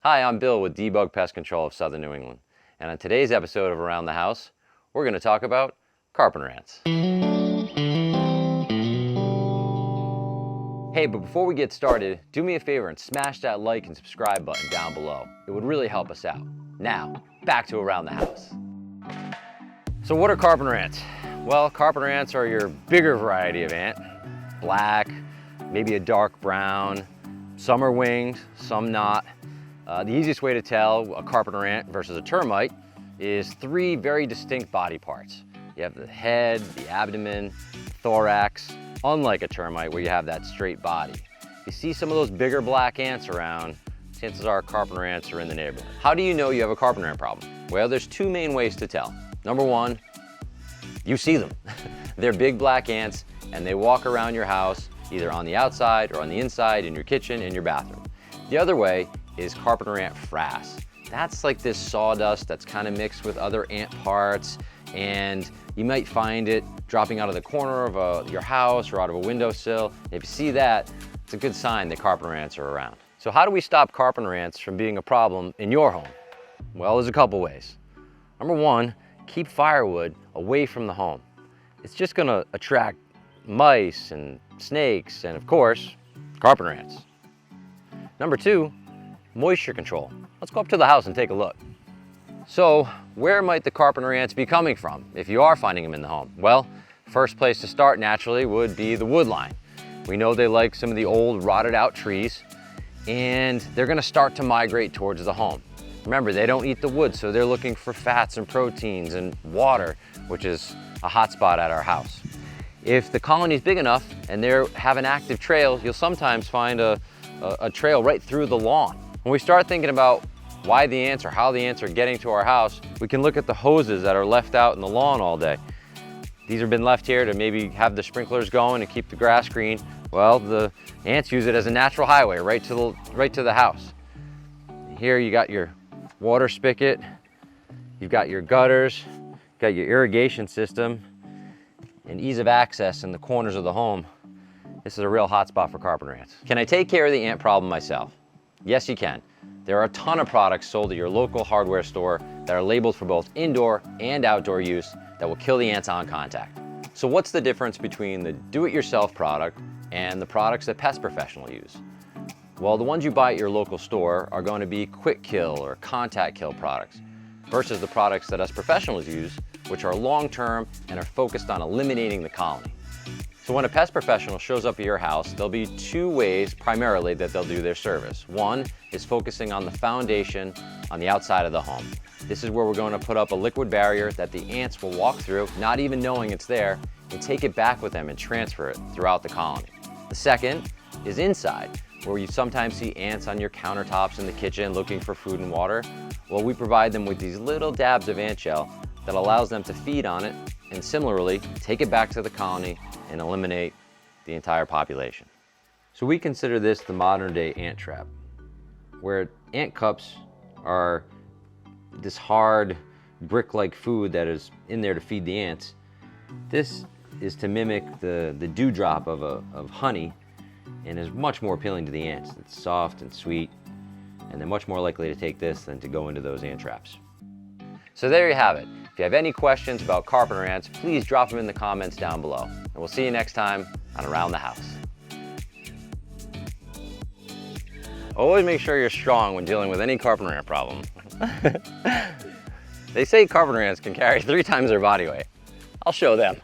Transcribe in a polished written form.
Hi, I'm Bill with Debug Pest Control of Southern New England, and on today's episode of Around the House, we're going to talk about Carpenter Ants. Hey, but before we get started, do me a favor and smash that like and subscribe button down below. It would really help us out. Now, back to Around the House. So what are Carpenter Ants? Well, Carpenter Ants are your bigger variety of ant. Black, maybe a dark brown. Some are winged, some not. The easiest way to tell a Carpenter Ant versus a termite is three very distinct body parts. You have the head, the abdomen, thorax, unlike a termite where you have that straight body. If you see some of those bigger black ants around, chances are Carpenter Ants are in the neighborhood. How do you know you have a Carpenter Ant problem? Well, there's two main ways to tell. Number one, you see them. They're big black ants and they walk around your house, either on the outside or on the inside, in your kitchen, in your bathroom. The other way is Carpenter Ant frass. That's like this sawdust that's kind of mixed with other ant parts, and you might find it dropping out of the corner of your house or out of a windowsill. If you see that, it's a good sign that Carpenter Ants are around. So how do we stop Carpenter Ants from being a problem in your home? Well, there's a couple ways. Number one, keep firewood away from the home. It's just gonna attract mice and snakes and, of course, Carpenter Ants. Number two, moisture control. Let's go up to the house and take a look. So where might the Carpenter Ants be coming from if you are finding them in the home? Well, first place to start naturally would be the wood line. We know they like some of the old rotted out trees, and they're gonna start to migrate towards the home. Remember, they don't eat the wood, so they're looking for fats and proteins and water, which is a hot spot at our house. If the colony is big enough and they have an active trail, you'll sometimes find a trail right through the lawn. When we start thinking about why the ants or how the ants are getting to our house, we can look at the hoses that are left out in the lawn all day. These have been left here to maybe have the sprinklers going and keep the grass green. Well, the ants use it as a natural highway right to the house. Here you got your water spigot, you've got your gutters, got your irrigation system, and ease of access in the corners of the home. This is a real hot spot for Carpenter Ants. Can I take care of the ant problem myself? Yes, you can. There are a ton of products sold at your local hardware store that are labeled for both indoor and outdoor use that will kill the ants on contact. So what's the difference between the do-it-yourself product and the products that pest professionals use? Well, the ones you buy at your local store are going to be quick kill or contact kill products versus the products that us professionals use, which are long-term and are focused on eliminating the colony. So when a pest professional shows up at your house, there'll be two ways primarily that they'll do their service. One is focusing on the foundation on the outside of the home. This is where we're going to put up a liquid barrier that the ants will walk through, not even knowing it's there, and take it back with them and transfer it throughout the colony. The second is inside, where you sometimes see ants on your countertops in the kitchen looking for food and water. Well, we provide them with these little dabs of ant gel that allows them to feed on it and similarly take it back to the colony and eliminate the entire population. So we consider this the modern day ant trap, where ant cups are this hard brick-like food that is in there to feed the ants. This is to mimic the dewdrop of honey and is much more appealing to the ants. It's soft and sweet, and they're much more likely to take this than to go into those ant traps. So there you have it. If you have any questions about Carpenter Ants, please drop them in the comments down below. And we'll see you next time on Around the House. Always make sure you're strong when dealing with any Carpenter Ant problem. They say Carpenter Ants can carry 3 times their body weight. I'll show them.